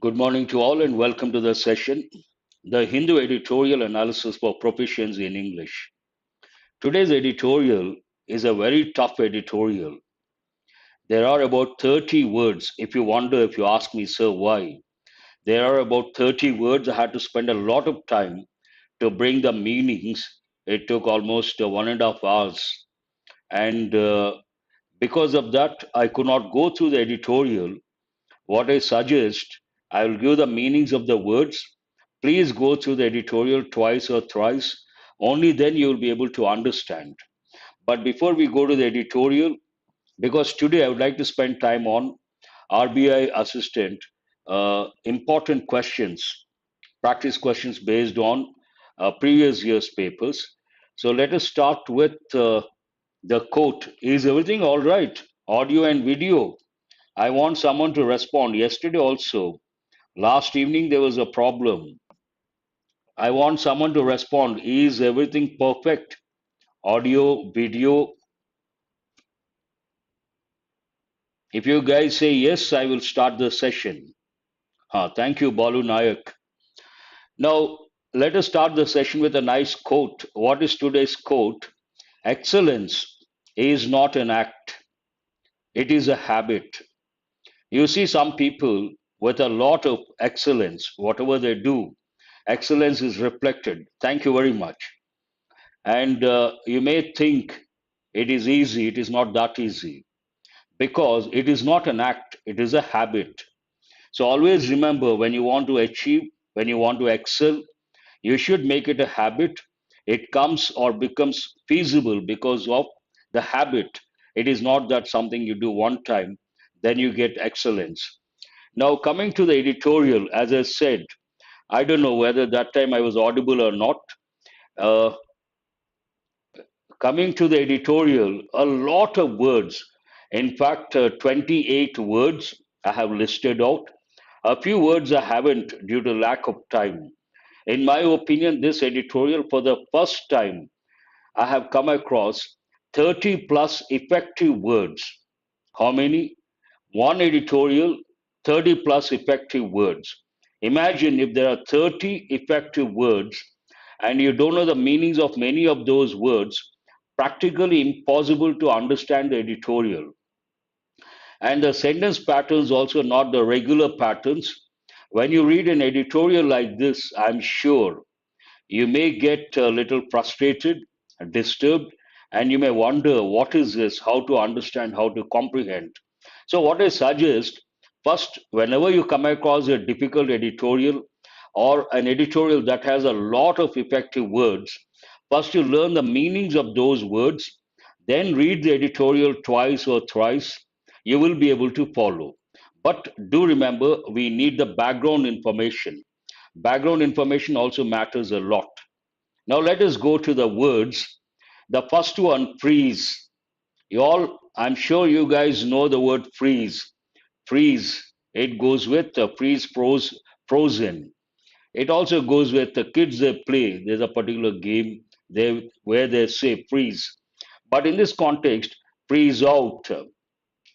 Good morning to all and welcome to the session, the Hindu Editorial Analysis for Proficiency in English. Today's editorial is a very tough editorial. There are about 30 words. If you wonder, if you ask me, sir, why? There are about 30 words. I had to spend a lot of time to bring the meanings. It took almost 1.5 hours. And because of that, I could not go through the editorial. What I suggest, I will give the meanings of the words. Please go through the editorial twice or thrice. Only then you will be able to understand. But before we go to the editorial, because today I would like to spend time on RBI assistant, important questions, practice questions based on previous year's papers. So let us start with the quote. Is everything all right? Audio and video. I want someone to respond. Yesterday also, last evening there was a problem. I want someone to respond. Is everything perfect? Audio, video. If you guys say yes, I will start the session. Thank you, Balu Nayak. Now, let us start the session with a nice quote. What is today's quote? Excellence is not an act, it is a habit. You see some people with a lot of excellence, whatever they do, excellence is reflected. Thank you very much. And you may think it is easy, it is not that easy because it is not an act, it is a habit. So always remember when you want to achieve, when you want to excel, you should make it a habit. It comes or becomes feasible because of the habit. It is not that something you do one time, then you get excellence. Now, coming to the editorial, as I said, I don't know whether that time I was audible or not. Uh, Coming to the editorial, a lot of words. In fact, 28 words I have listed out. A few words I haven't due to lack of time. In my opinion, this editorial, for the first time, I have come across 30 plus effective words. How many? One editorial, 30 plus effective words. Imagine if there are 30 effective words and you don't know the meanings of many of those words, practically impossible to understand the editorial. And the sentence patterns also not the regular patterns. When you read an editorial like this, I'm sure you may get a little frustrated, disturbed, and you may wonder what is this, how to understand, how to comprehend. So, what I suggest first, whenever you come across a difficult editorial or an editorial that has a lot of effective words, first you learn the meanings of those words, then read the editorial twice or thrice. You will be able to follow. But do remember, we need the background information. Background information also matters a lot. Now let us go to the words. The first one, freeze. You all, I'm sure you guys know the word freeze. Freeze. It goes with freeze, frozen. It also goes with the kids they play. There's a particular game where they say freeze. But in this context, freeze out.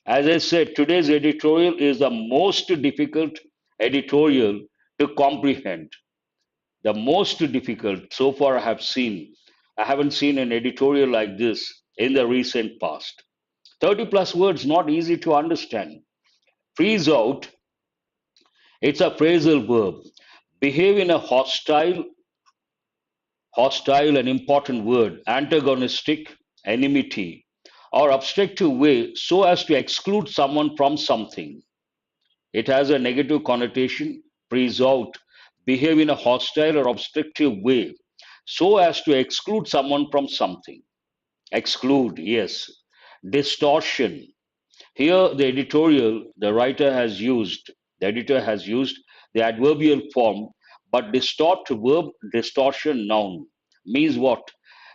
As I said, today's editorial is the most difficult editorial to comprehend. The most difficult so far I have seen. I haven't seen an editorial like this in the recent past. 30 plus words, not easy to understand. Freeze out, it's a phrasal verb. Behave in a hostile and important word, antagonistic, enmity, or obstructive way so as to exclude someone from something. It has a negative connotation, freeze out, behave in a hostile or obstructive way so as to exclude someone from something. Exclude, yes. Distortion. Here, the editor has used the adverbial form, but distort verb, distortion noun means what?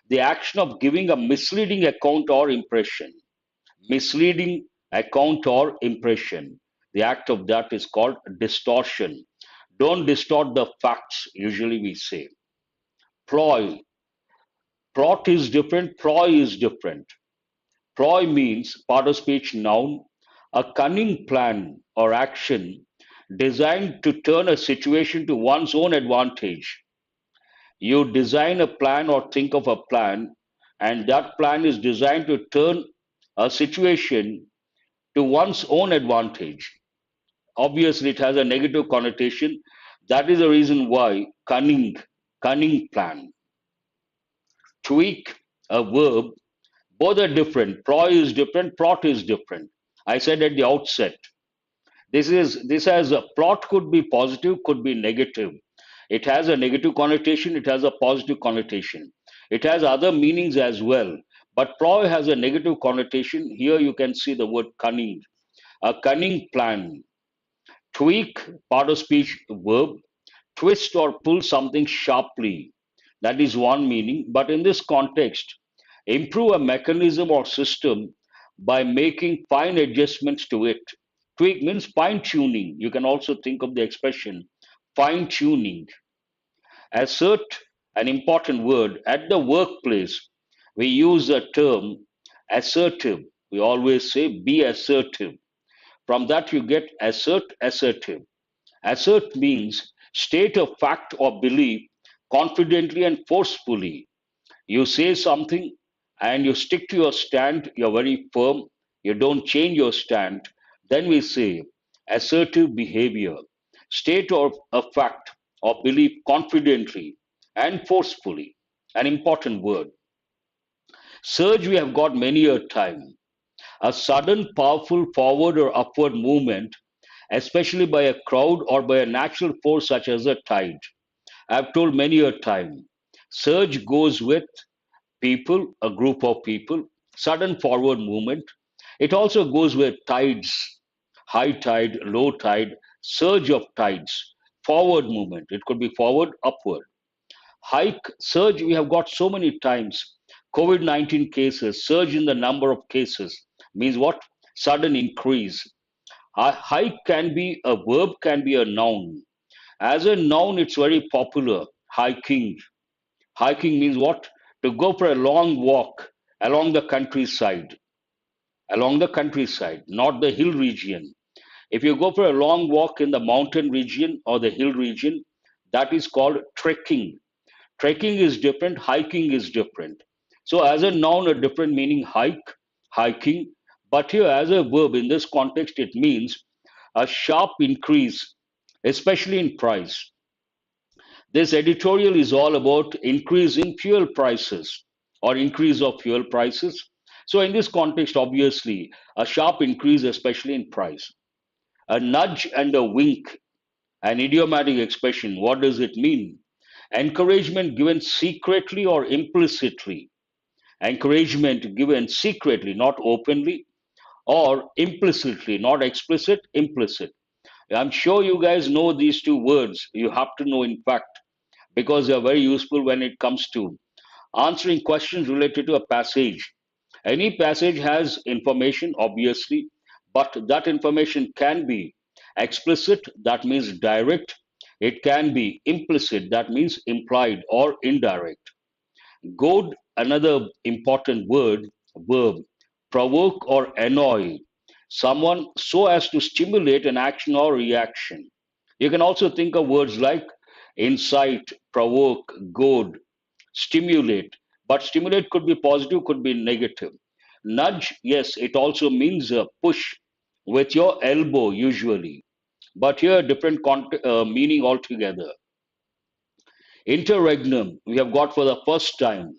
The action of giving a misleading account or impression. Misleading account or impression. The act of that is called distortion. Don't distort the facts, usually we say. Ploy. Plot is different, ploy is different. Ploy means part of speech noun, a cunning plan or action designed to turn a situation to one's own advantage. You design a plan or think of a plan, and that plan is designed to turn a situation to one's own advantage. Obviously, it has a negative connotation. That is the reason why cunning plan. Tweak, a verb, both are different. Ploy is different, plot is different. I said at the outset, this has a plot could be positive, could be negative. It has a negative connotation, it has a positive connotation. It has other meanings as well. But ploy has a negative connotation. Here you can see the word cunning. A cunning plan. Tweak, part of speech verb, twist or pull something sharply. That is one meaning. But in this context, improve a mechanism or system by making fine adjustments to it. Tweak means fine tuning. You can also think of the expression fine tuning. Assert, an important word. At the workplace, we use the term assertive. We always say be assertive. From that, you get assertive. Assert means state a fact or belief confidently and forcefully. You say something and you stick to your stand, you're very firm, you don't change your stand, then we say assertive behavior. State of a fact or belief confidently and forcefully. An important word. Surge, we have got many a time. A sudden, powerful forward or upward movement, especially by a crowd or by a natural force such as a tide. I've told many a time. Surge goes with people, a group of people, sudden forward movement. It also goes with tides, high tide, low tide, surge of tides, forward movement. It could be forward, upward. Hike, surge, we have got so many times. COVID 19 cases, surge in the number of cases means what? Sudden increase. A hike can be a verb, can be a noun. As a noun, it's very popular. Hiking. Hiking means what? To go for a long walk along the countryside. Along the countryside, not the hill region. If you go for a long walk in the mountain region or the hill region, that is called trekking. Trekking is different, hiking is different. So, as a noun, a different meaning hike, hiking. But here, as a verb, in this context, it means a sharp increase, especially in price. This editorial is all about increase in fuel prices or increase of fuel prices. So, in this context, obviously, a sharp increase, especially in price. A nudge and a wink, an idiomatic expression. What does it mean? Encouragement given secretly or implicitly. Encouragement given secretly, not openly, or implicitly, not explicit, implicit. I'm sure you guys know these two words. You have to know, in fact, because they are very useful when it comes to answering questions related to a passage. Any passage has information, obviously, but that information can be explicit, that means direct. It can be implicit, that means implied or indirect. Goad, another important word, verb, provoke or annoy someone so as to stimulate an action or reaction. You can also think of words like incite, provoke, goad, stimulate. But stimulate could be positive, could be negative. Nudge, yes, it also means a push with your elbow usually. But here, different meaning altogether. Interregnum, we have got for the first time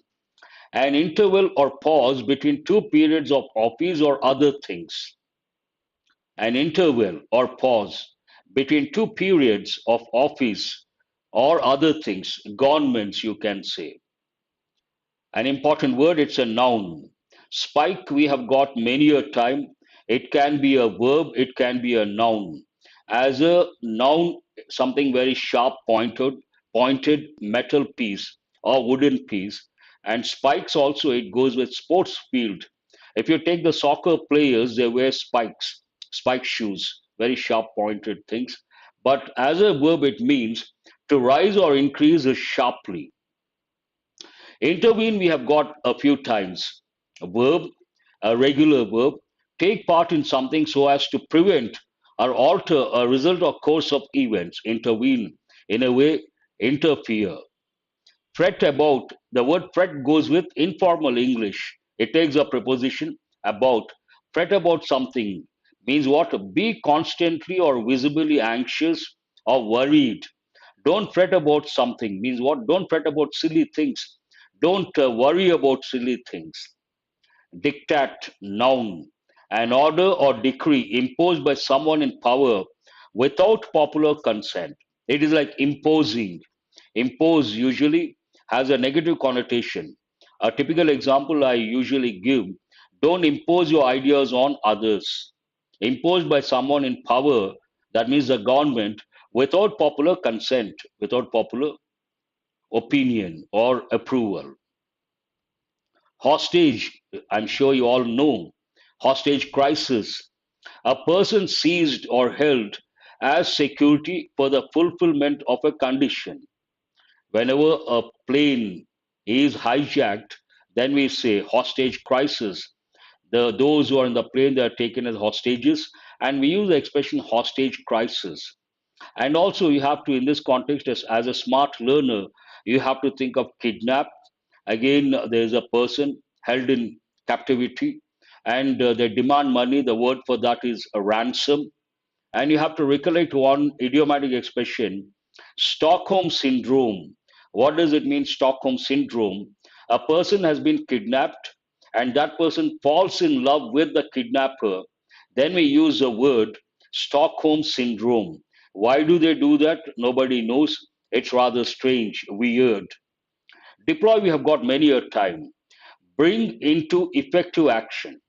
an interval or pause between two periods of office or other things. An interval or pause between two periods of office or other things, governments, you can say. An important word, it's a noun. Spike, we have got many a time. It can be a verb, it can be a noun. As a noun, something very sharp, pointed metal piece or wooden piece. And spikes also, it goes with sports field. If you take the soccer players, they wear spikes, spike shoes, very sharp pointed things. But as a verb, it means to rise or increase sharply. Intervene, we have got a few times. A verb, a regular verb, take part in something so as to prevent or alter a result or course of events, intervene, in a way, interfere. Fret about, the word fret goes with informal English. It takes a preposition about. Fret about something means what? Be constantly or visibly anxious or worried. Don't fret about something means what? Don't fret about silly things. Don't worry about silly things. Diktat, noun, an order or decree imposed by someone in power without popular consent. It is like imposing. Impose usually has a negative connotation. A typical example I usually give: don't impose your ideas on others. Imposed by someone in power, that means the government, without popular consent, without popular opinion or approval. Hostage, I'm sure you all know, hostage crisis, a person seized or held as security for the fulfillment of a condition. Whenever a plane is hijacked, then we say hostage crisis. Those who are in the plane, they are taken as hostages, and we use the expression hostage crisis. And also, you have to, in this context, as a smart learner, you have to think of kidnap. Again, there is a person held in captivity, and they demand money. The word for that is a ransom. And you have to recollect one idiomatic expression: Stockholm syndrome. What does it mean, Stockholm syndrome? A person has been kidnapped, and that person falls in love with the kidnapper. Then we use the word Stockholm syndrome. Why do they do that? Nobody knows. It's rather strange, weird. Deploy, we have got many a time. Bring into effective action.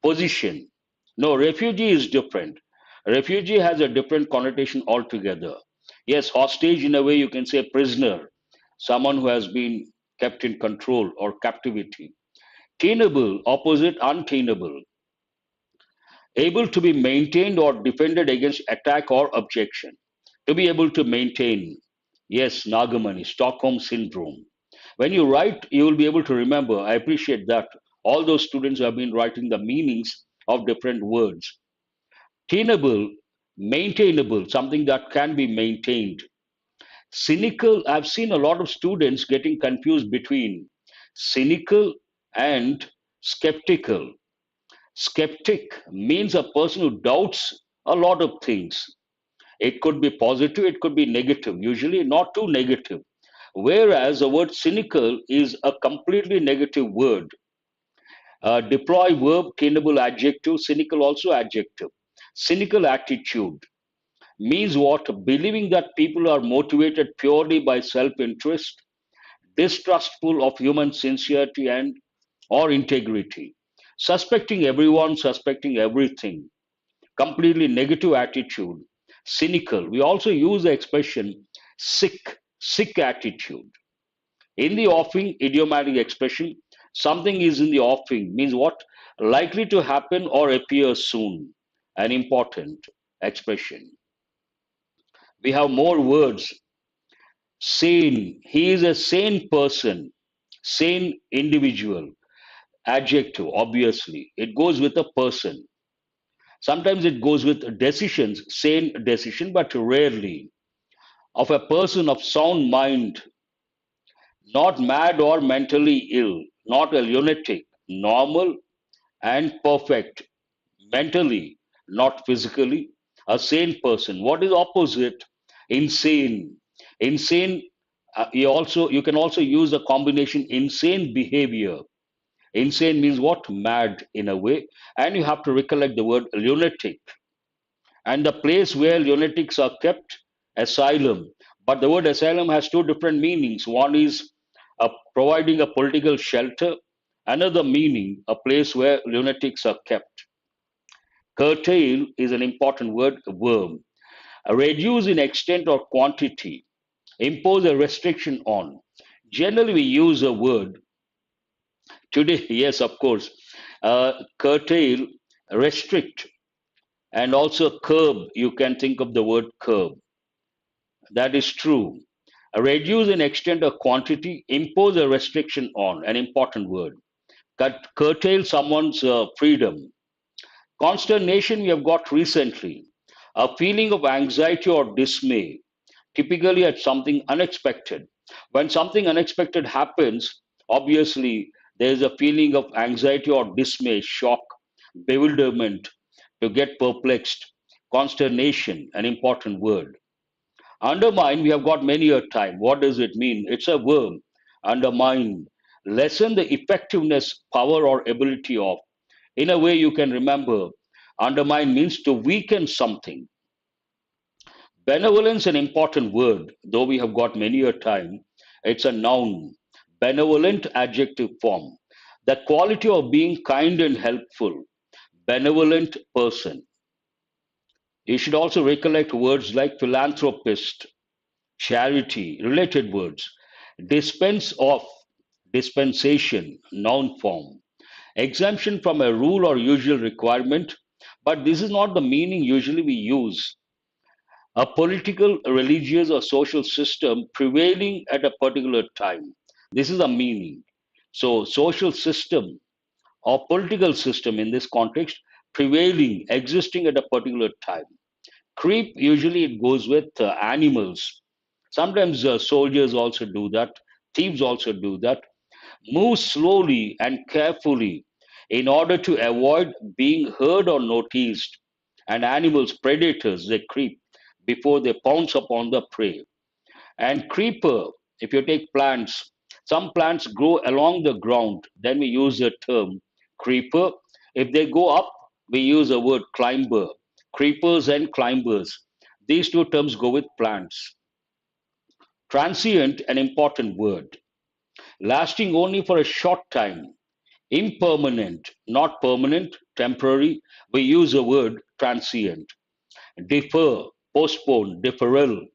Position. No, refugee is different. Refugee has a different connotation altogether. Yes, hostage, in a way, you can say prisoner, someone who has been kept in control or captivity. Tenable, opposite untenable, able to be maintained or defended against attack or objection. To be able to maintain. Yes, Nagamani, Stockholm syndrome. When you write, you will be able to remember. I appreciate that. All those students have been writing the meanings of different words. Tenable, maintainable, something that can be maintained. Cynical, I've seen a lot of students getting confused between cynical and skeptical. Skeptic means a person who doubts a lot of things. It could be positive, it could be negative, usually not too negative. Whereas the word cynical is a completely negative word. Deploy verb, tenable adjective, cynical also adjective. Cynical attitude means what? Believing that people are motivated purely by self interest, distrustful of human sincerity and or integrity, suspecting everyone, suspecting everything, completely negative attitude, cynical. We also use the expression sick attitude. In the offing, idiomatic expression, something is in the offing means what? Likely to happen or appear soon. An important expression. We have more words. Sane, he is a sane person, sane individual. Adjective, obviously. It goes with a person. Sometimes it goes with decisions, sane decision, but rarely. Of a person of sound mind, not mad or mentally ill, not a lunatic, normal and perfect, mentally, not physically, a sane person. What is opposite? Insane. Insane. You can also use the combination insane behavior. Insane means what? Mad in a way, and you have to recollect the word lunatic. And the place where lunatics are kept, asylum. But the word asylum has two different meanings. One is providing a political shelter. Another meaning, a place where lunatics are kept. Curtail is an important word, verb. Reduce in extent or quantity. Impose a restriction on. Generally, we use a word today, yes, of course, curtail, restrict, and also curb. You can think of the word curb. That is true. Reduce in extent or quantity, impose a restriction on, an important word. Curtail someone's freedom. Consternation we have got recently. A feeling of anxiety or dismay, typically at something unexpected. When something unexpected happens, obviously there is a feeling of anxiety or dismay, shock, bewilderment, to get perplexed, consternation, an important word. Undermine, we have got many a time. What does it mean? It's a verb. Undermine. Lessen the effectiveness, power, or ability of. In a way, you can remember, undermine means to weaken something. Benevolence, an important word, though we have got many a time. It's a noun. Benevolent adjective form. The quality of being kind and helpful. Benevolent person. You should also recollect words like philanthropist, charity, related words. Dispense of, dispensation, noun form. Exemption from a rule or usual requirement, but this is not the meaning usually we use. A political, religious, or social system prevailing at a particular time. This is a meaning. So, social system or political system in this context prevailing, existing at a particular time. Creep, usually it goes with animals. Sometimes soldiers also do that, thieves also do that. Move slowly and carefully in order to avoid being heard or noticed. And animals, predators, they creep before they pounce upon the prey. And creeper, if you take plants, some plants grow along the ground, then we use the term creeper. If they go up, we use the word climber. Creepers and climbers. These two terms go with plants. Transient, an important word. Lasting only for a short time. Impermanent, not permanent, temporary. We use the word transient. Defer, postpone, deferral,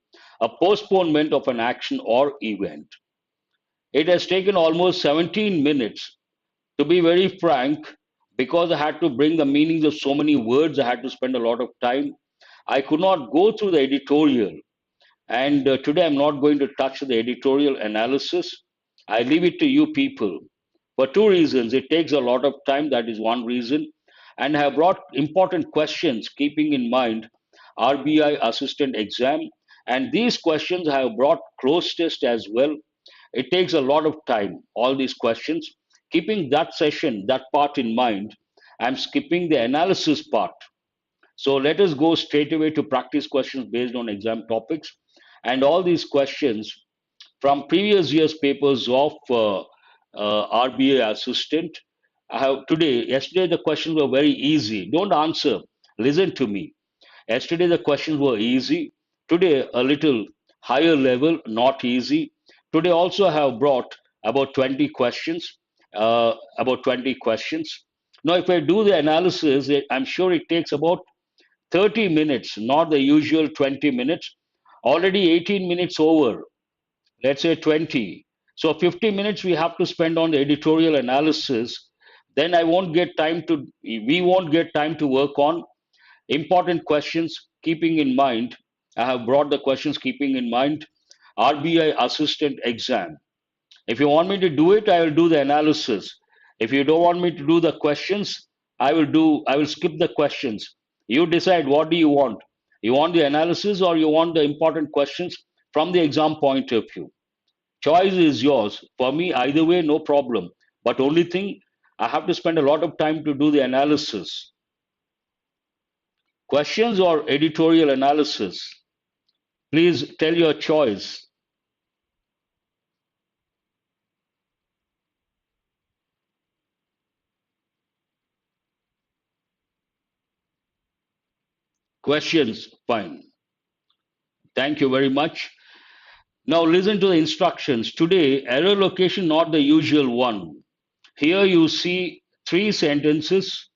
a postponement of an action or event. It has taken almost 17 minutes. To be very frank, because I had to bring the meanings of so many words, I had to spend a lot of time. I could not go through the editorial, and today I'm not going to touch the editorial analysis. I leave it to you people for two reasons. It takes a lot of time, that is one reason, and I have brought important questions keeping in mind RBI assistant exam. And these questions I have brought close test as well. It takes a lot of time, all these questions. Keeping that session, that part in mind, I'm skipping the analysis part. So let us go straight away to practice questions based on exam topics. And all these questions from previous year's papers of RBA assistant. I have today, yesterday the questions were very easy. Don't answer. Listen to me. Yesterday the questions were easy. Today a little higher level, not easy. Today also I have brought about 20 questions. About 20 questions. Now, if I do the analysis, I'm sure it takes about 30 minutes, not the usual 20 minutes. Already 18 minutes over, let's say 20. So 50 minutes we have to spend on the editorial analysis. Then we won't get time to work on important questions, keeping in mind, I have brought the questions keeping in mind RBI assistant exam. If you want me to do it, I will do the analysis. If you don't want me to do the questions, I will skip the questions. You decide, what do you want? You want the analysis or you want the important questions from the exam point of view? Choice is yours. For me, either way, no problem. But only thing, I have to spend a lot of time to do the analysis. Questions or editorial analysis? Please tell your choice. Questions, fine. Thank you very much. Now listen to the instructions. Today, error location not the usual one. Here you see three sentences,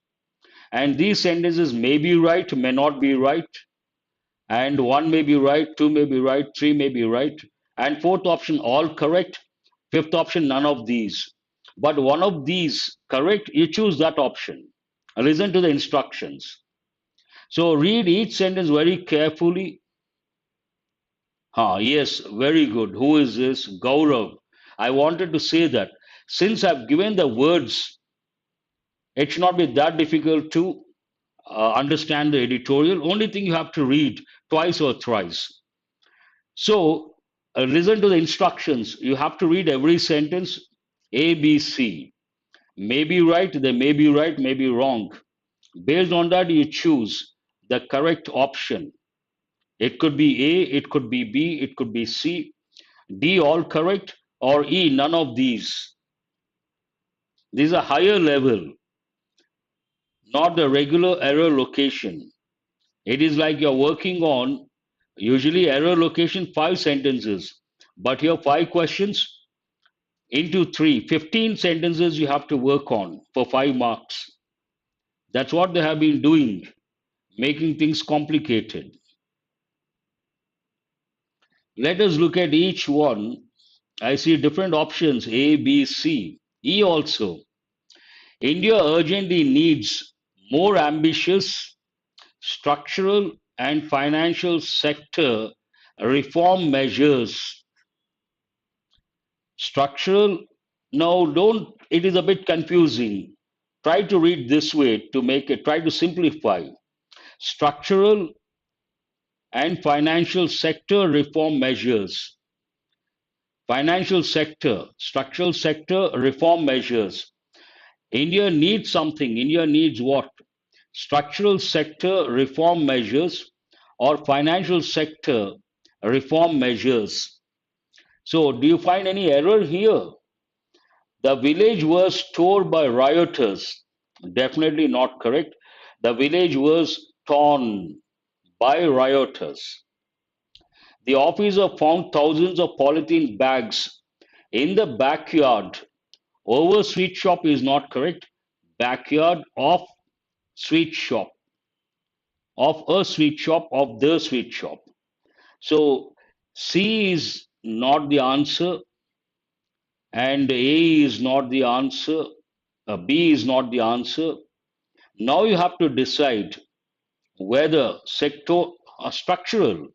and these sentences may be right, may not be right, and one may be right, two may be right, three may be right, and fourth option all correct, fifth option none of these. But one of these correct, you choose that option. Listen to the instructions. So read each sentence very carefully. Yes, very good. Who is this? Gaurav. I wanted to say that since I've given the words, it should not be that difficult to understand the editorial. Only thing you have to read twice or thrice. So listen to the instructions. You have to read every sentence A, B, C. May be right, they may be right, may be wrong. Based on that, you choose the correct option. It could be A, it could be B, it could be C, D, all correct, or E, none of these. These are higher level, not the regular error location. It is like you're working on usually error location 5 sentences, but here 5 questions into 3, 15 sentences you have to work on for 5 marks. That's what they have been doing, making things complicated. Let us look at each one. I see different options A, B, C, E also. India urgently needs more ambitious structural and financial sector reform measures. Structural, no, don't, it is a bit confusing. Try to read this way to make it, try to simplify. Structural and financial sector reform measures. Financial sector, structural sector reform measures. India needs something. India needs what? Structural sector reform measures or financial sector reform measures. So, do you find any error here? The village was torn by rioters. Definitely not correct. The village was torn by rioters. The officer found thousands of polythene bags in the backyard. Over sweet shop is not correct. Backyard of sweet shop, of a sweet shop, of the sweet shop. So C is not the answer, and A is not the answer, B is not the answer. Now you have to decide whether sector structural,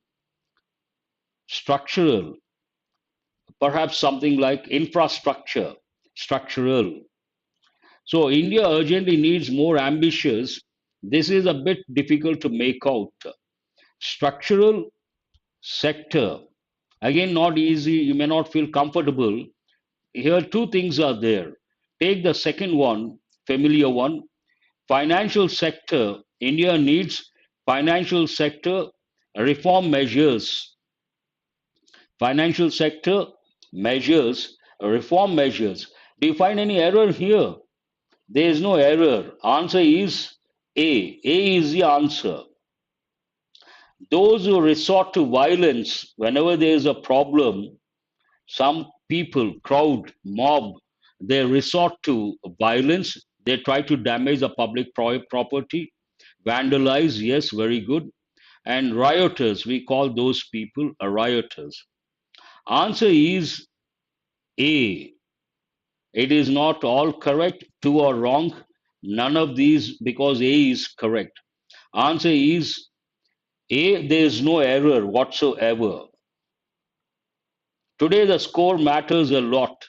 structural, perhaps something like infrastructure, structural. So India urgently needs more ambitious. This is a bit difficult to make out. Structural sector. Again, not easy. You may not feel comfortable. Here, two things are there. Take the second one, familiar one. Financial sector. India needs financial sector reform measures. Financial sector measures, reform measures. Do you find any error here? There is no error. Answer is A. A is the answer. Those who resort to violence whenever there is a problem, some people, crowd, mob, they resort to violence. They try to damage the public property, vandalize, yes, very good. And rioters, we call those people rioters. Answer is A. It is not all correct, two are wrong, none of these because A is correct. Answer is A, there is no error whatsoever. Today the score matters a lot.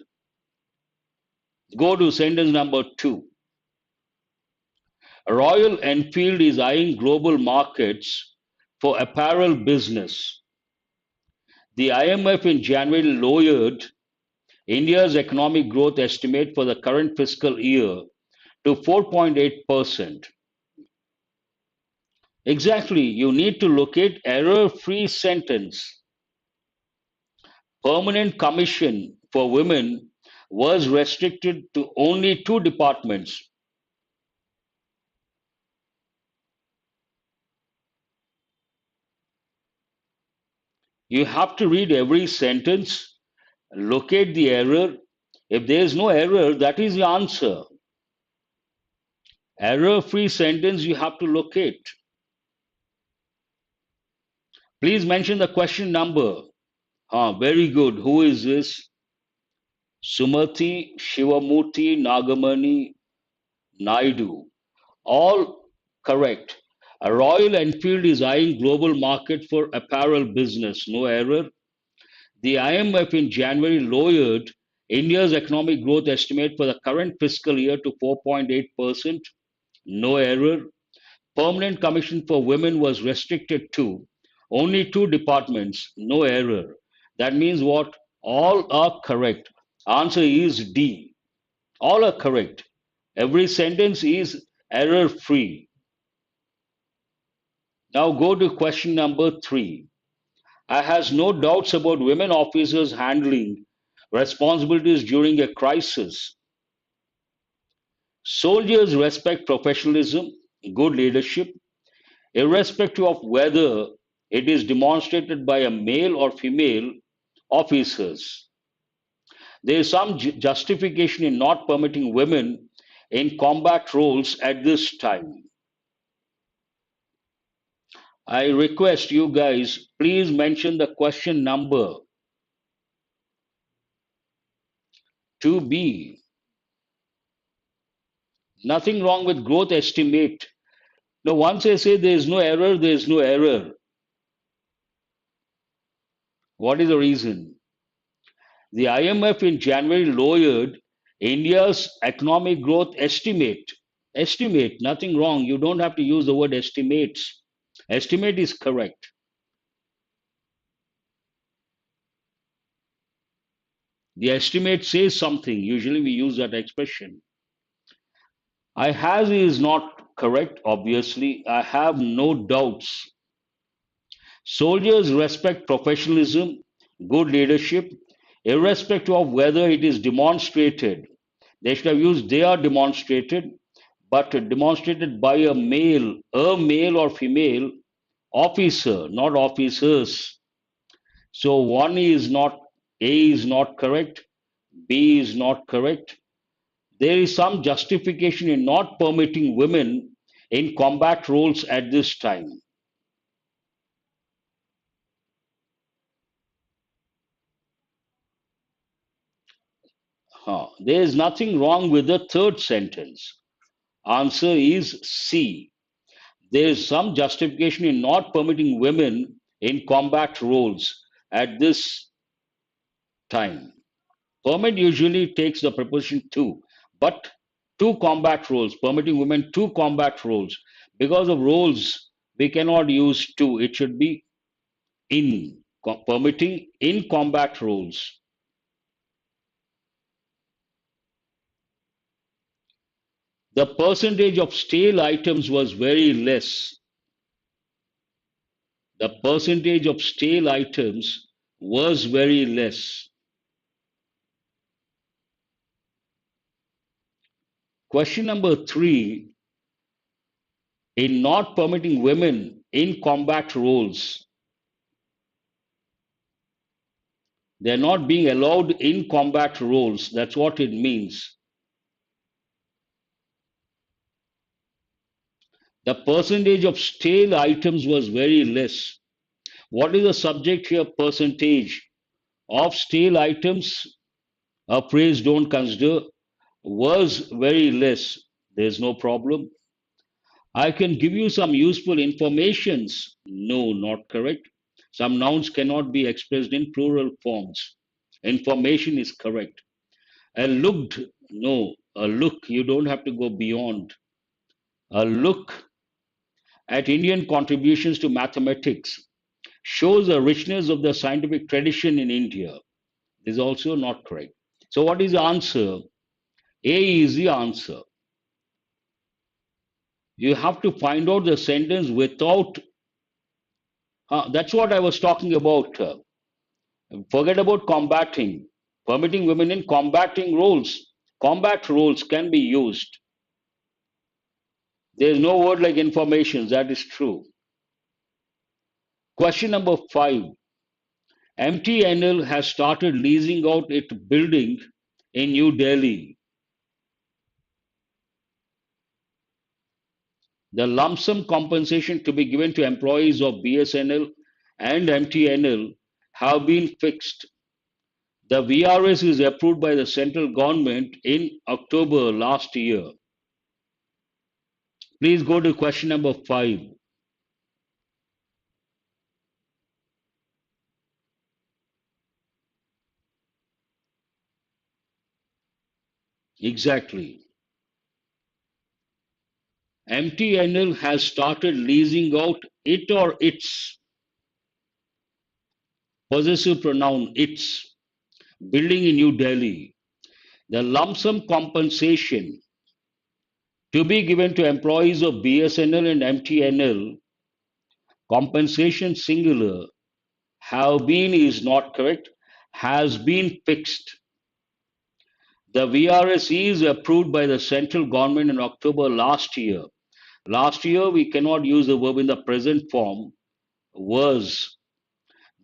Go to sentence number 2. Royal Enfield is eyeing global markets for apparel business. The IMF in January lowered India's economic growth estimate for the current fiscal year to 4.8%. Exactly, you need to locate error-free sentence. Permanent commission for women was restricted to only 2 departments. You have to read every sentence, locate the error. If there is no error, that is the answer. Error-free sentence you have to locate. Please mention the question number. Very good. Who is this? Sumati, Shivamurthy, Nagamani, Naidu. All correct. A Royal Enfield is eyeing global market for apparel business. No error. The IMF in January lowered India's economic growth estimate for the current fiscal year to 4.8%. No error. Permanent commission for women was restricted to only two departments, no error. That means what? All are correct. Answer is D. All are correct. Every sentence is error free. Now go to question number 3. I has no doubts about women officers handling responsibilities during a crisis. Soldiers respect professionalism, good leadership, irrespective of whether it is demonstrated by a male or female officers. There is some justification in not permitting women in combat roles at this time. I request you guys, please mention the question number 2B. Nothing wrong with growth estimate. Now, once I say there is no error, there is no error. What is the reason? The IMF in January lowered India's economic growth estimate. Estimate, nothing wrong. You don't have to use the word estimates. Estimate is correct. The estimate says something. Usually we use that expression. I has is not correct, obviously. I have no doubts. Soldiers respect professionalism, good leadership, irrespective of whether it is demonstrated. They should have used they are demonstrated, but demonstrated by a male or female officer, not officers. So one is not, A is not correct, B is not correct. There is some justification in not permitting women in combat roles at this time. There is nothing wrong with the third sentence. Answer is C. There is some justification in not permitting women in combat roles at this time. Permit usually takes the preposition to, but two combat roles, permitting women two combat roles. Because of roles, we cannot use to, it should be in, permitting in combat roles. The percentage of stale items was very less. The percentage of stale items was very less. Question number 3, in not permitting women in combat roles, they're not being allowed in combat roles. That's what it means. The percentage of stale items was very less. What is the subject here? Percentage of stale items, a phrase don't consider, was very less. There's no problem. I can give you some useful informations. No, not correct. Some nouns cannot be expressed in plural forms. Information is correct. A looked, no, a look, you don't have to go beyond. A look at Indian contributions to mathematics shows the richness of the scientific tradition in India. This is also not correct. So, what is the answer? A is the answer. You have to find out the sentence without. That's what I was talking about. Forget about combating, permitting women in combating roles. Combat roles can be used. There is no word like information, that is true. Question number 5. MTNL has started leasing out its building in New Delhi. The lump sum compensation to be given to employees of BSNL and MTNL have been fixed. The VRS is approved by the central government in October last year. Please go to question number 5. Exactly. MTNL has started leasing out it or its possessive pronoun its building in New Delhi. The lump sum compensation to be given to employees of BSNL and MTNL, compensation singular, have been is not correct, has been fixed. The VRS is approved by the central government in October last year. Last year, we cannot use the verb in the present form, was.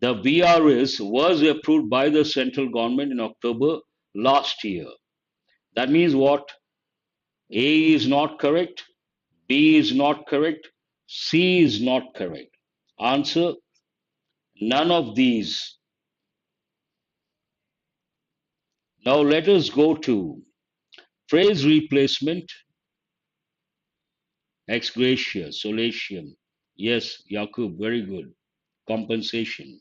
The VRS was approved by the central government in October last year. That means what? A is not correct, B is not correct, C is not correct. Answer, none of these. Now let us go to phrase replacement, ex gratia, solatium. Yes, Yakub, very good. Compensation.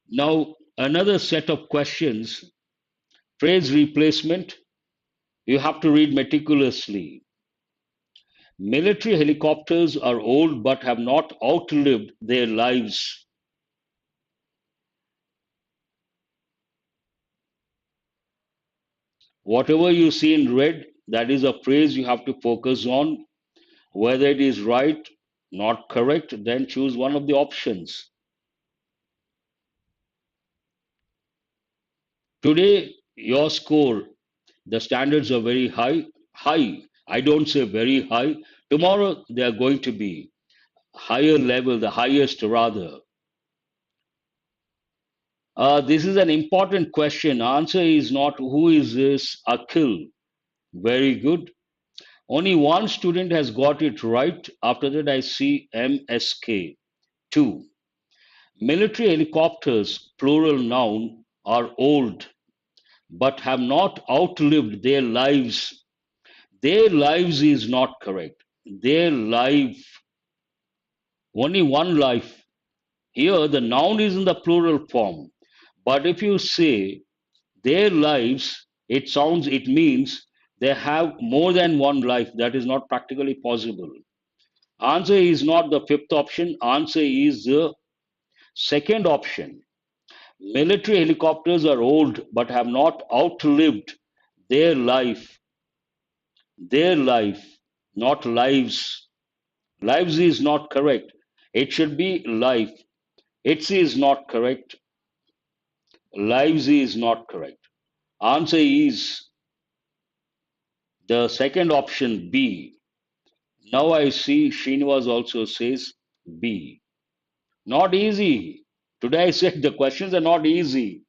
Now, another set of questions. Phrase replacement, you have to read meticulously. Military helicopters are old but have not outlived their lives. Whatever you see in red, that is a phrase you have to focus on. Whether it is right, not correct, then choose one of the options. Today, your score, the standards are very high. High. I don't say very high. Tomorrow, they are going to be higher level, the highest rather. This is an important question. Answer is not who is this Akhil. Very good. Only one student has got it right. After that, I see MSK. 2. Military helicopters, plural noun, are old but have not outlived their lives. Their lives is not correct. Their life, only one life. Here, the noun is in the plural form. But if you say their lives, it means they have more than one life. That is not practically possible. Answer is not the fifth option. Answer is the second option. Military helicopters are old but have not outlived their life. Their life, not lives. Lives is not correct. It should be life. Its is not correct. Lives is not correct. Answer is the second option B. Now I see Srinivas also says B. Not easy. Today I said the questions are not easy.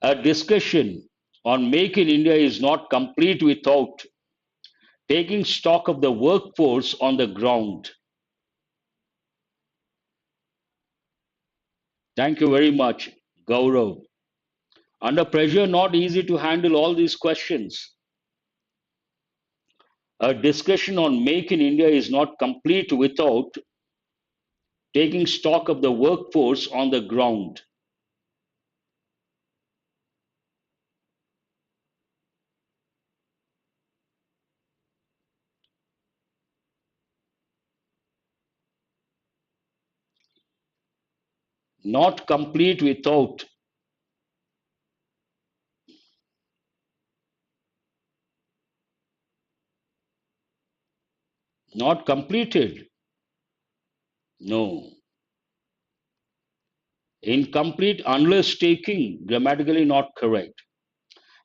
A discussion on Make in India is not complete without taking stock of the workforce on the ground. Thank you very much, Gaurav. Under pressure, not easy to handle all these questions. A discussion on Make in India is not complete without taking stock of the workforce on the ground. Not complete without. Not completed. No. Incomplete unless taking, grammatically not correct.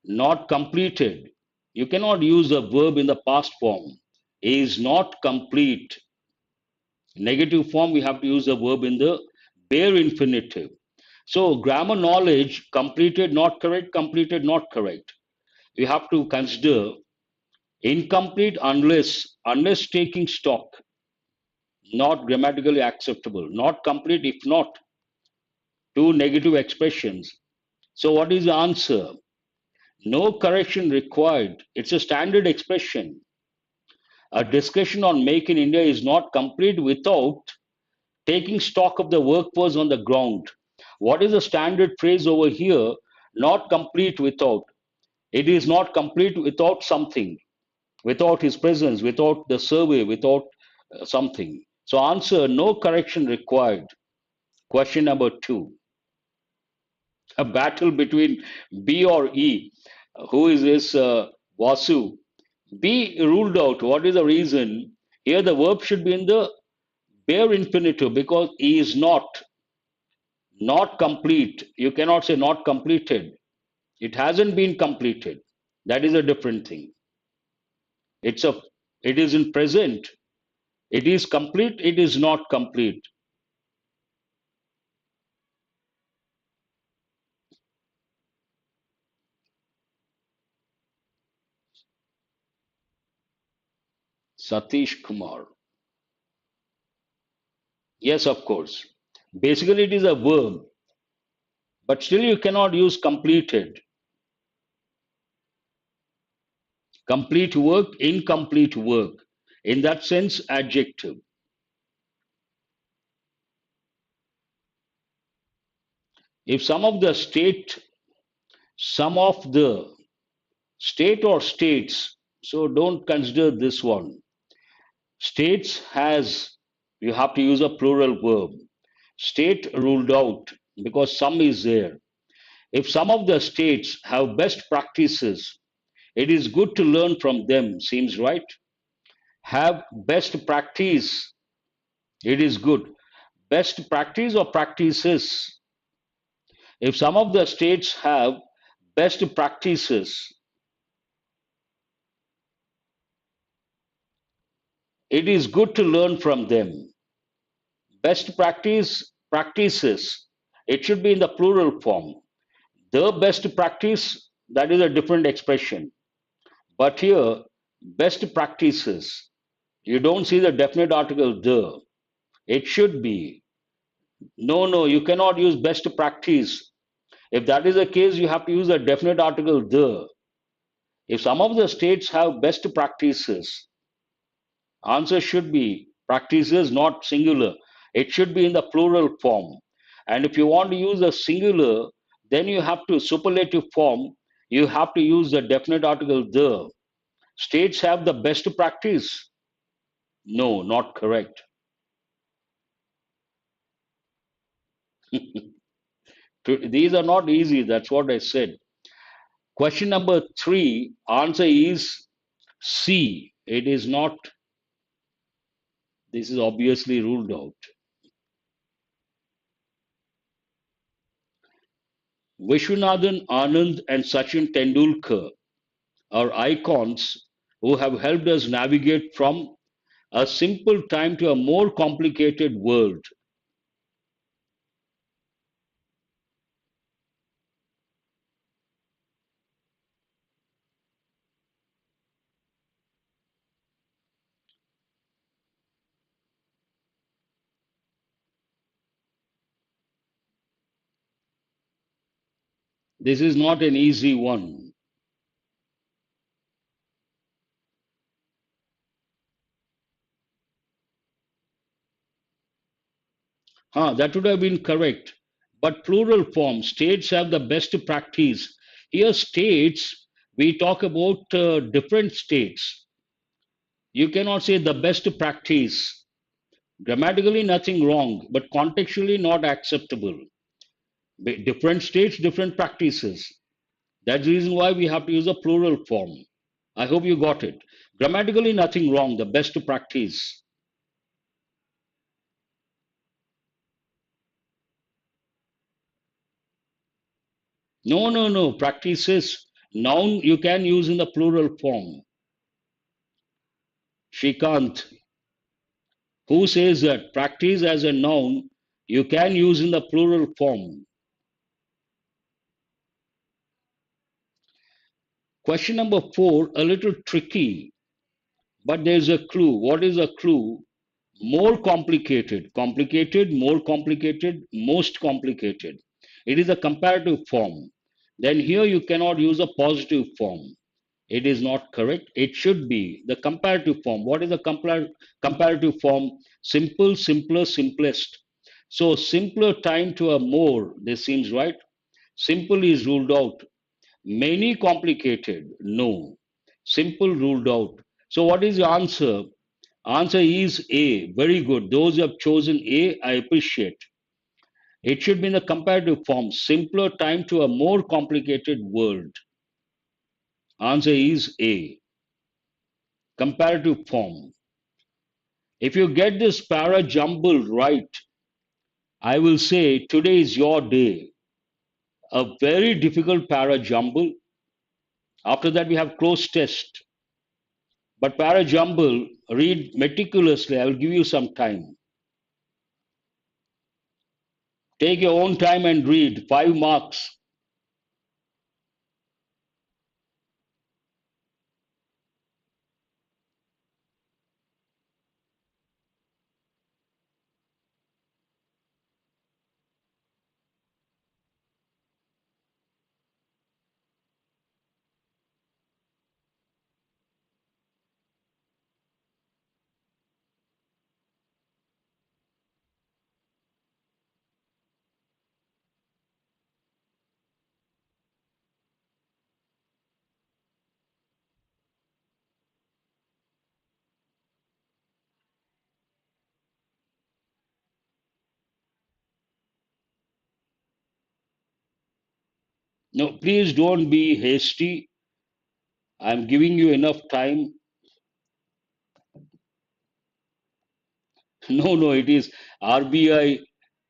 Not completed. You cannot use a verb in the past form. Is not complete. Negative form, we have to use a verb in the bare infinitive. So grammar knowledge, completed, not correct, completed, not correct. We have to consider incomplete unless taking stock, not grammatically acceptable. Not complete if not. Two negative expressions. So what is the answer? No correction required. It's a standard expression. A discussion on Make in India is not complete without taking stock of the workforce on the ground. What is the standard phrase over here? Not complete without. It is not complete without something. without his presence, without the survey, without something. So answer, no correction required. Question number two, a battle between B or E. Who is this Vasu? B ruled out. What is the reason? Here the verb should be in the bare infinitive because he is not complete. You cannot say not completed. It hasn't been completed. That is a different thing. It's a it is in present. It is complete, it is not complete. Satish Kumar. Yes, of course. Basically it is a verb, but still you cannot use completed. Complete work, incomplete work. In that sense, adjective. If some of the state or states, so don't consider this one. States has, you have to use a plural verb. State ruled out because some is there. If some of the states have best practices, it is good to learn from them, seems right. Have best practice, it is good. Best practice or practices. If some of the states have best practices, it is good to learn from them. Best practices, it should be in the plural form. The best practice, that is a different expression. But here, best practices, you don't see the definite article the. It should be. No, no, you cannot use best practice. If that is the case, you have to use the definite article the. If some of the states have best practices, answer should be practices, not singular. It should be in the plural form. And if you want to use a singular, then you have to superlative form. You have to use the definite article the. States have the best practice. No, not correct. These are not easy. That's what I said. Question number three, answer is C. It is not, this is obviously ruled out. Vishwanathan Anand and Sachin Tendulkar are icons who have helped us navigate from a simple time to a more complicated world. This is not an easy one. That would have been correct. But plural form, states have the best practice. Here, states, we talk about different states. You cannot say the best practice. Grammatically, nothing wrong, but contextually, not acceptable. Different states, different practices. That's the reason why we have to use a plural form. I hope you got it. Grammatically, nothing wrong, the best practice. No, no, no. Practices, noun you can use in the plural form. Shrikant, who says that practice as a noun you can use in the plural form? Question number four, a little tricky, but there's a clue. What is a clue? More complicated, complicated, more complicated, most complicated. It is a comparative form. Then here you cannot use a positive form. It is not correct. It should be the comparative form. What is the comparative form? Simple, simpler, simplest. So simpler time to a more, this seems right. Simple is ruled out. Many complicated, no. Simple ruled out. So what is the answer? Answer is A. Very good. Those who have chosen A, I appreciate. It should be in the comparative form, simpler time to a more complicated world. Answer is A. Comparative form. If you get this para jumble right, I will say today is your day. A very difficult para jumble. After that, we have cloze test. But para jumble, read meticulously. I will give you some time. Take your own time and read. 5 marks. No, please don't be hasty. I'm giving you enough time. No, no, it is RBI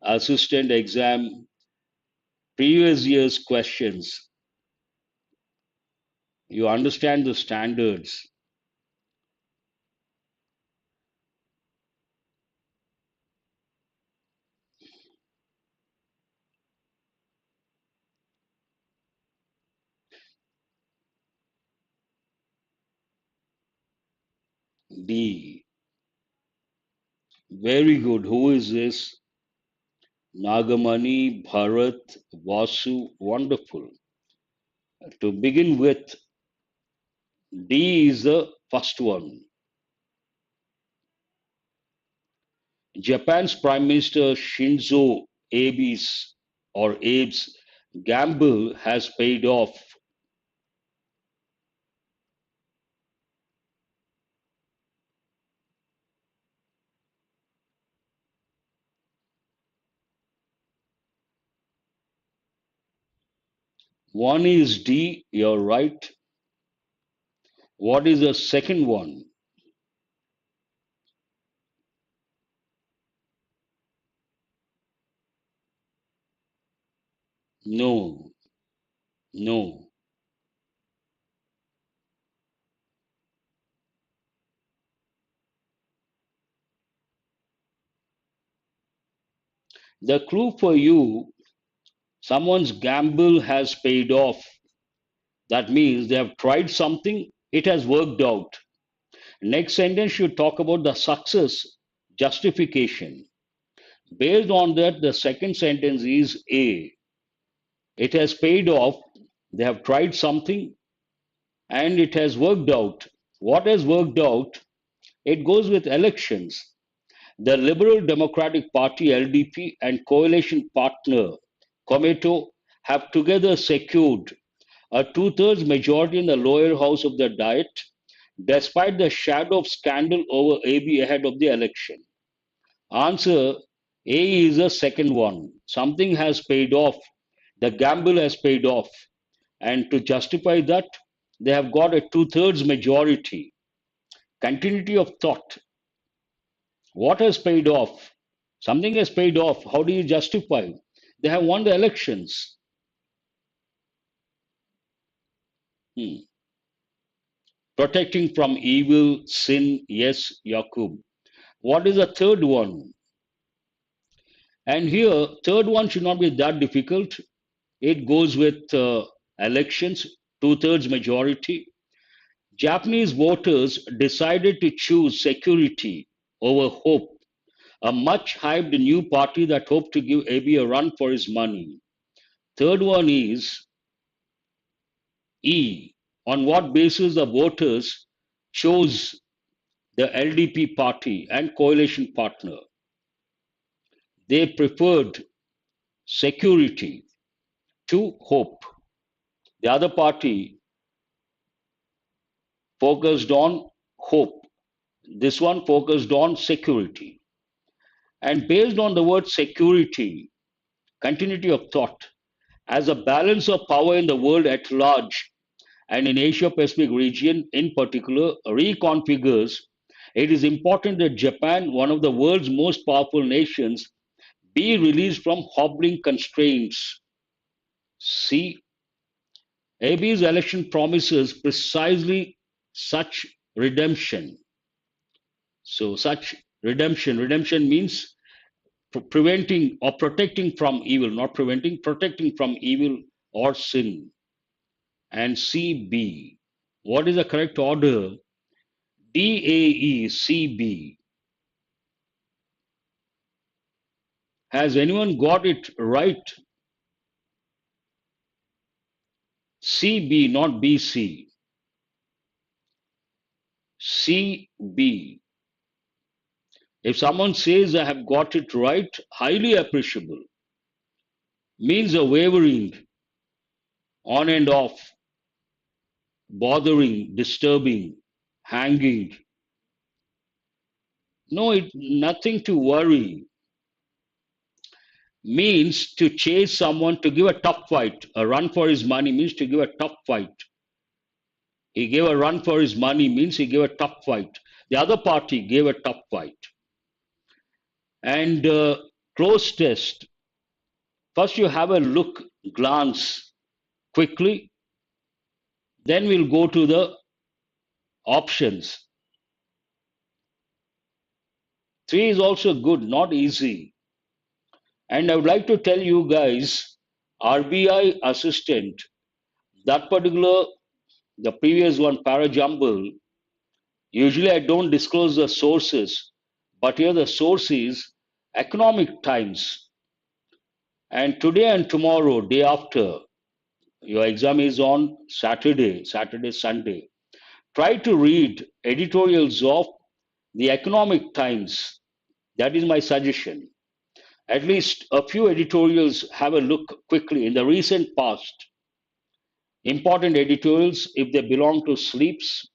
assistant exam, previous year's questions. You understand the standards. D. Very good. Who is this? Nagamani, Bharat, Vasu. Wonderful. To begin with, D is the first one. Japan's Prime Minister Shinzo Abe's gamble has paid off. One is D, you're right. What is the second one? No, no. The clue for you, someone's gamble has paid off. That means they have tried something, it has worked out. Next sentence should talk about the success justification. Based on that, the second sentence is A. It has paid off. They have tried something and it has worked out. What has worked out? It goes with elections. The Liberal Democratic Party (LDP) and coalition partner Komeito have together secured a two-thirds majority in the lower house of the Diet, despite the shadow of scandal over AB ahead of the election. Answer A is the second one. Something has paid off. The gamble has paid off. And to justify that, they have got a two-thirds majority. Continuity of thought. What has paid off? Something has paid off. How do you justify? They have won the elections. Hmm. Protecting from evil, sin, yes, Yakub. What is the third one? And here, third one should not be that difficult. It goes with elections, two-thirds majority. Japanese voters decided to choose security over hope, a much hyped new party that hoped to give Abe a run for his money. Third one is E. On what basis the voters chose the LDP party and coalition partner? They preferred security to hope. The other party focused on hope. This one focused on security. And based on the word security, continuity of thought, as a balance of power in the world at large and in Asia Pacific region in particular reconfigures, it is important that Japan, one of the world's most powerful nations, be released from hobbling constraints. See, AB's election promises precisely such redemption. So, such redemption means preventing or protecting from evil, not preventing, protecting from evil or sin. And CB. What is the correct order? DAECB. Has anyone got it right? CB, not BC. CB. If someone says I have got it right, highly appreciable. Means a wavering, on and off, bothering, disturbing, hanging. No, nothing to worry. Means to chase someone, to give a tough fight. A run for his money means to give a tough fight. He gave a run for his money means he gave a tough fight. The other party gave a tough fight. And cloze test. First, you have a look, glance quickly. Then we'll go to the options. 3 is also good, not easy. And I would like to tell you guys, RBI assistant, that particular, the previous one, para Jumble, usually I don't disclose the sources, but here the source is Economic Times. And today and tomorrow, day after, your exam is on Saturday, Sunday. Try to read editorials of the Economic Times. That is my suggestion. At least a few editorials, have a look quickly in the recent past. Important editorials, if they belong to sleeps,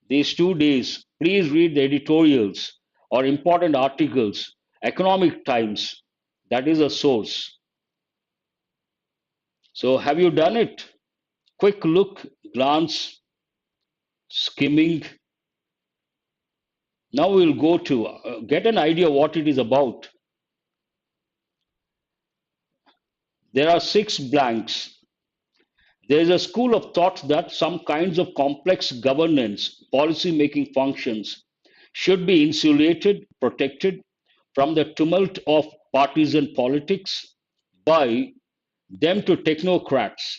these 2 days, please read the editorials or important articles. Economic Times, that is a source. So have you done it? Quick look, glance, skimming. Now we'll go to get an idea what it is about. There are 6 blanks. There is a school of thought that some kinds of complex governance, policy making functions should be insulated, protected from the tumult of partisan politics by them to technocrats.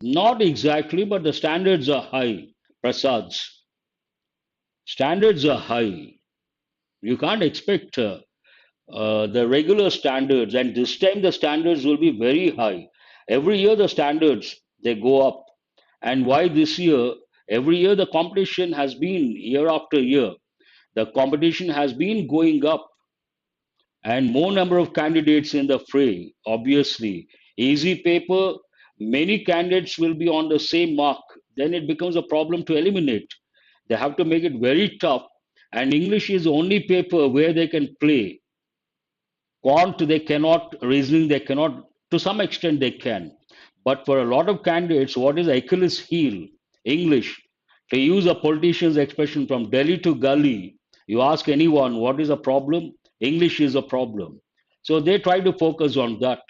Not exactly, but the standards are high, Prasads. Standards are high. You can't expect the regular standards, and this time the standards will be very high. Every year the standards they go up, and why this year? Every year the competition has been year after year. The competition has been going up, and more number of candidates in the fray. Obviously, easy paper, many candidates will be on the same mark. Then it becomes a problem to eliminate. They have to make it very tough, and English is the only paper where they can play. Quant they cannot, reasoning they cannot, to some extent they can. But for a lot of candidates, what is Achilles heel? English. To use a politician's expression, from Delhi to Gully, you ask anyone what is a problem? English is a problem. So they try to focus on that.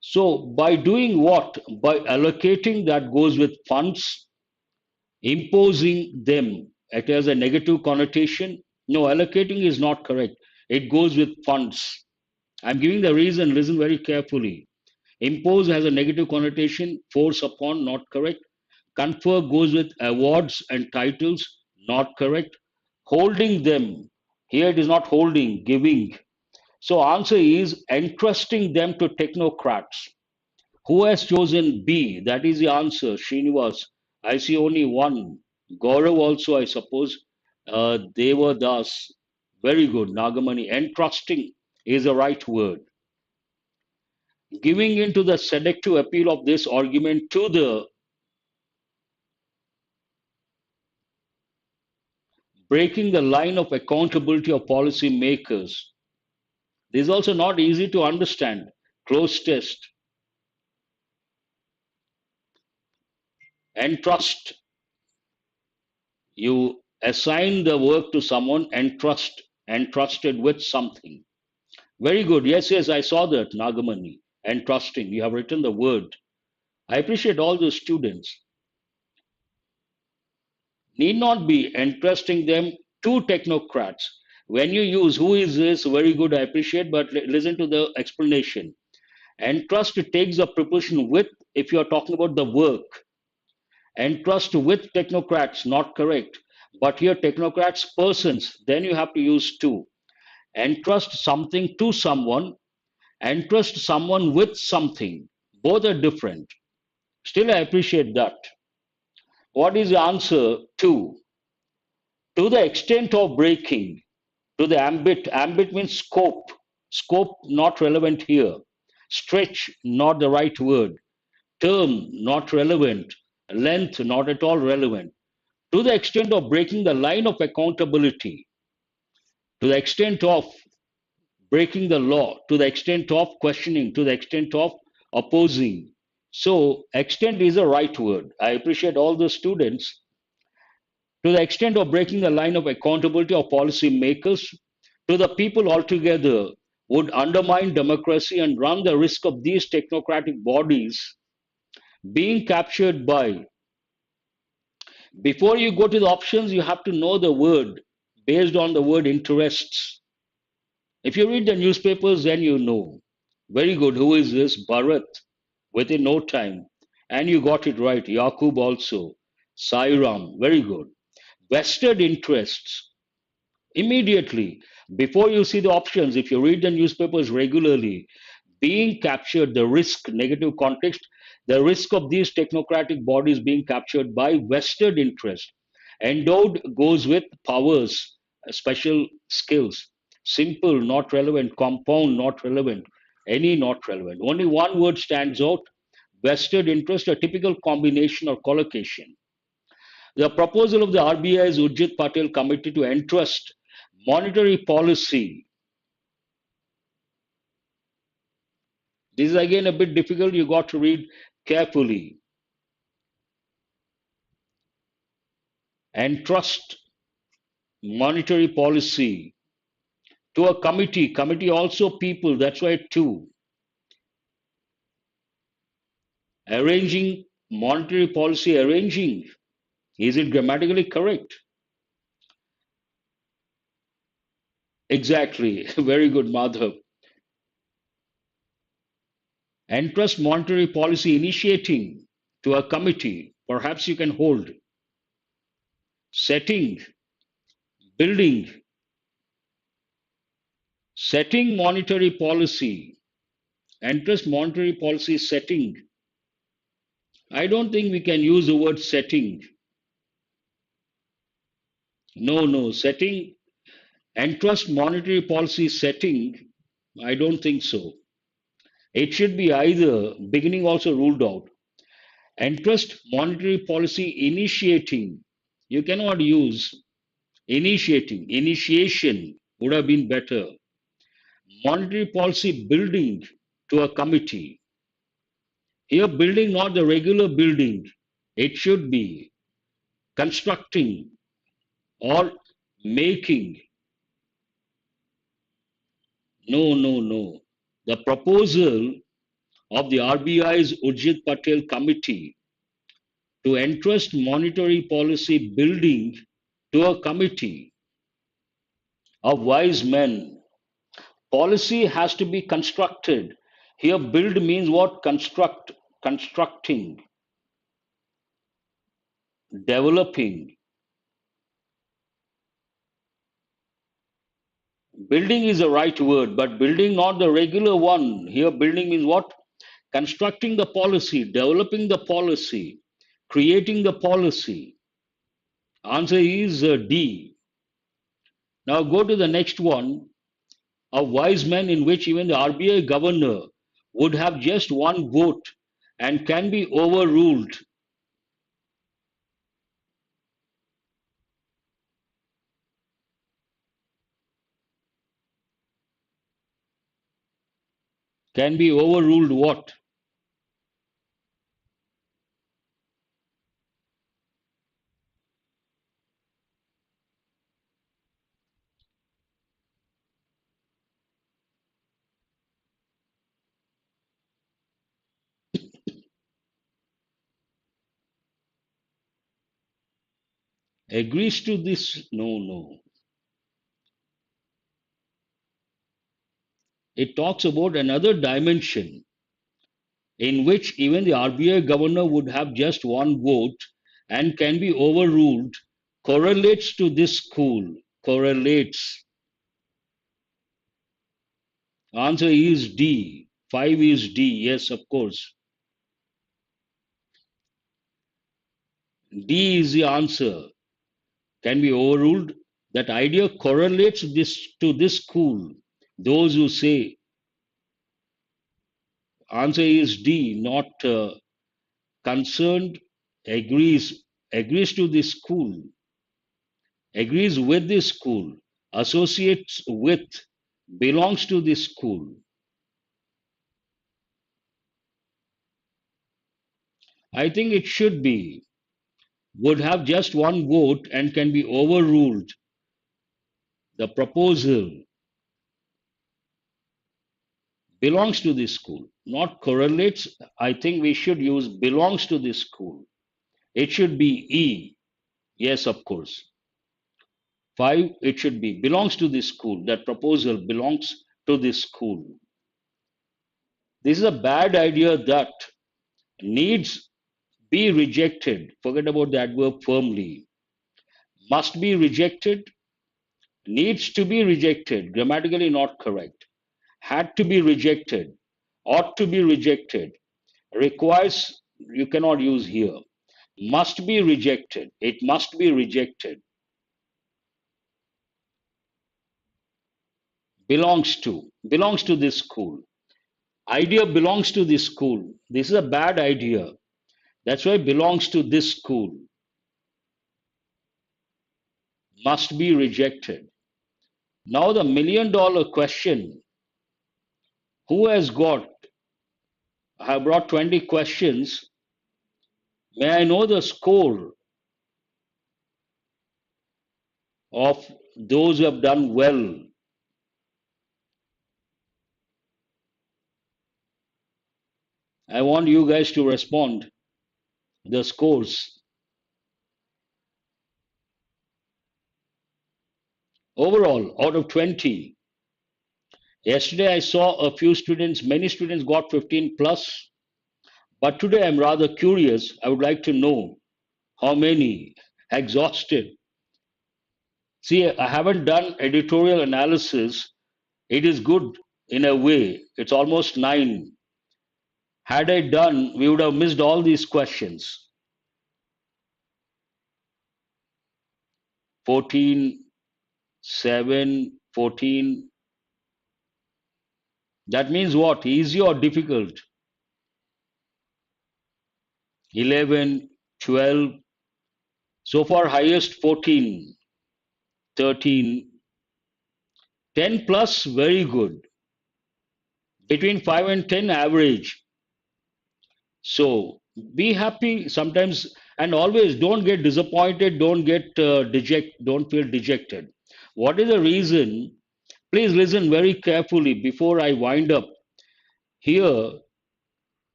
So by doing what? By allocating, that goes with funds, imposing them. It has a negative connotation. No, allocating is not correct. It goes with funds. I'm giving the reason, listen very carefully. Impose has a negative connotation, force upon, not correct. Confer goes with awards and titles, not correct. Holding them, here it is not holding, giving. So answer is entrusting them to technocrats. Who has chosen B? That is the answer, Srinivas. I see only one. Gaurav also, I suppose. Deva Das. Very good, Nagamani. Entrusting is the right word. Giving into the seductive appeal of this argument to the breaking the line of accountability of policy makers. This is also not easy to understand. Cloze test. Entrust. You assign the work to someone, entrusted with something. Very good. Yes, yes, I saw that, Nagamani. Entrusting. You have written the word. I appreciate all the students. Need not be entrusting them to technocrats. When you use who is this, very good, I appreciate, but listen to the explanation. Entrust takes a preposition with if you are talking about the work. Entrust with technocrats, not correct. But here, technocrats, persons, then you have to use to. Entrust something to someone, entrust someone with something. Both are different. Still, I appreciate that. What is the answer? To. To the extent of breaking, to the ambit means scope not relevant here, stretch not the right word, term not relevant, length not at all relevant, to the extent of breaking the line of accountability, to the extent of breaking the law, to the extent of questioning, to the extent of opposing. So extent is a right word. I appreciate all the students. To the extent of breaking the line of accountability of policy makers, to the people altogether, would undermine democracy and run the risk of these technocratic bodies being captured by. Before you go to the options, you have to know the word based on the word interests. If you read the newspapers, then you know. Very good. Who is this? Bharat. Within no time. And you got it right. Yakub also. Sairam. Very good. Vested interests. Immediately, before you see the options, if you read the newspapers regularly, being captured, the risk, negative context, the risk of these technocratic bodies being captured by vested interest. Endowed goes with powers, special skills. Simple, not relevant. Compound, not relevant. Any, not relevant. Only one word stands out: vested interest, a typical combination or collocation. The proposal of the RBI's Urjit Patel committee to entrust monetary policy. This is again a bit difficult. You got to read carefully. Entrust monetary policy to a committee. Committee also people. That's why two. Arranging monetary policy. Arranging. Is it grammatically correct? Exactly. Very good, Madhav. Entrust monetary policy initiating to a committee. Perhaps you can hold. Setting, building, setting monetary policy, entrust monetary policy setting. I don't think we can use the word setting. No, no, setting, entrust monetary policy setting. I don't think so. It should be either, beginning also ruled out. Entrust monetary policy initiating. You cannot use initiating. Initiation would have been better. Monetary policy building to a committee. Here, building not the regular building. It should be constructing or making. No, no, no. The proposal of the RBI's Urjit Patel committee to entrust monetary policy building to a committee of wise men. Policy has to be constructed. Here, build means what? Construct, constructing, developing. Building is the right word, but building not the regular one. Here, building means what? Constructing the policy, developing the policy, creating the policy. Answer is D. Now go to the next one. A wise man in which even the RBI governor would have just one vote and can be overruled. Can be overruled what? Agrees to this? No, no. It talks about another dimension in which even the RBI governor would have just one vote and can be overruled, correlates to this school. Correlates. Answer is D. 5 is D. Yes, of course. D is the answer. Can be overruled. That idea correlates this to this school. Those who say answer is D, not concerned, agrees, agrees to this school, agrees with this school, associates with, belongs to this school. I think it should be, would have just one vote and can be overruled. The proposal belongs to this school, not correlates. I think we should use belongs to this school. It should be E. Yes, of course. 5, it should be belongs to this school. That proposal belongs to this school. This is a bad idea that needs be rejected. Forget about the adverb firmly. Must be rejected, needs to be rejected, grammatically not correct. Had to be rejected, ought to be rejected, requires, you cannot use here. Must be rejected, it must be rejected. Belongs to this school. Idea belongs to this school. This is a bad idea. That's why belongs to this school. Must be rejected. Now the $1,000,000 question. Who has got? I have brought 20 questions. May I know the score of those who have done well? I want you guys to respond. The scores. Overall, out of 20. Yesterday I saw a few students, many students got 15 plus. But today I'm rather curious. I would like to know how many exhausted. See, I haven't done editorial analysis. It is good in a way. It's almost 9. Had I done, we would have missed all these questions. 14, 7, 14. That means what? Easy or difficult? 11, 12. So far, highest 14, 13. 10 plus, very good. Between 5 and 10, average. So be happy sometimes and always don't get disappointed, don't get don't feel dejected. What is the reason? Please listen very carefully before I wind up. Here,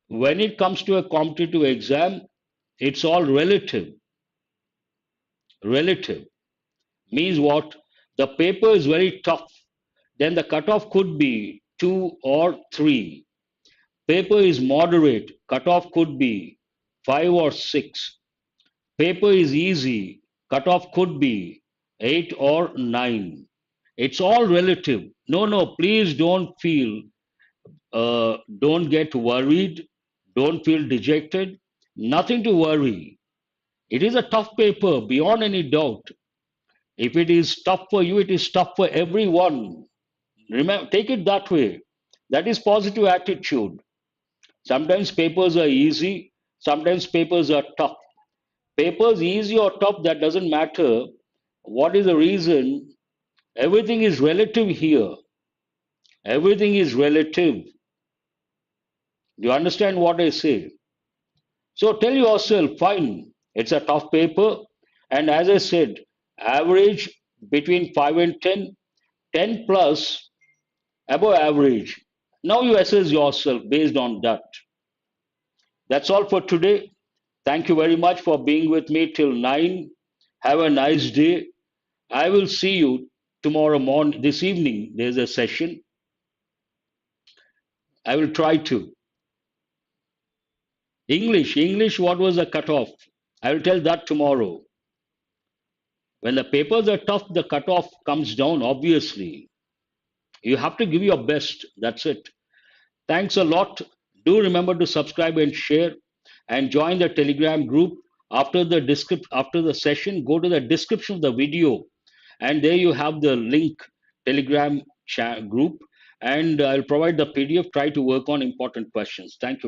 when it comes to a competitive exam, it's all relative. Relative means what? The paper is very tough. Then the cutoff could be 2 or 3. Paper is moderate. Cutoff could be 5 or 6. Paper is easy. Cutoff could be 8 or 9. It's all relative. No, no, please don't get worried. Don't feel dejected. Nothing to worry. It is a tough paper beyond any doubt. If it is tough for you, it is tough for everyone. Remember, take it that way. That is positive attitude. Sometimes papers are easy, sometimes papers are tough. Papers easy or tough, that doesn't matter. What is the reason? Everything is relative here. Everything is relative. Do you understand what I say? So tell yourself, fine, it's a tough paper. And as I said, average between 5 and 10, 10 plus above average. Now you assess yourself based on that. That's all for today. Thank you very much for being with me till 9. Have a nice day. I will see you tomorrow morning, this evening. There's a session. I will try to. English, what was the cutoff? I will tell that tomorrow. When the papers are tough, the cutoff comes down, obviously. You have to give your best. That's it. Thanks a lot. Do remember to subscribe and share and join the Telegram group. After the session, go to the description of the video and there you have the link Telegram group and I'll provide the PDF. Try to work on important questions. Thank you.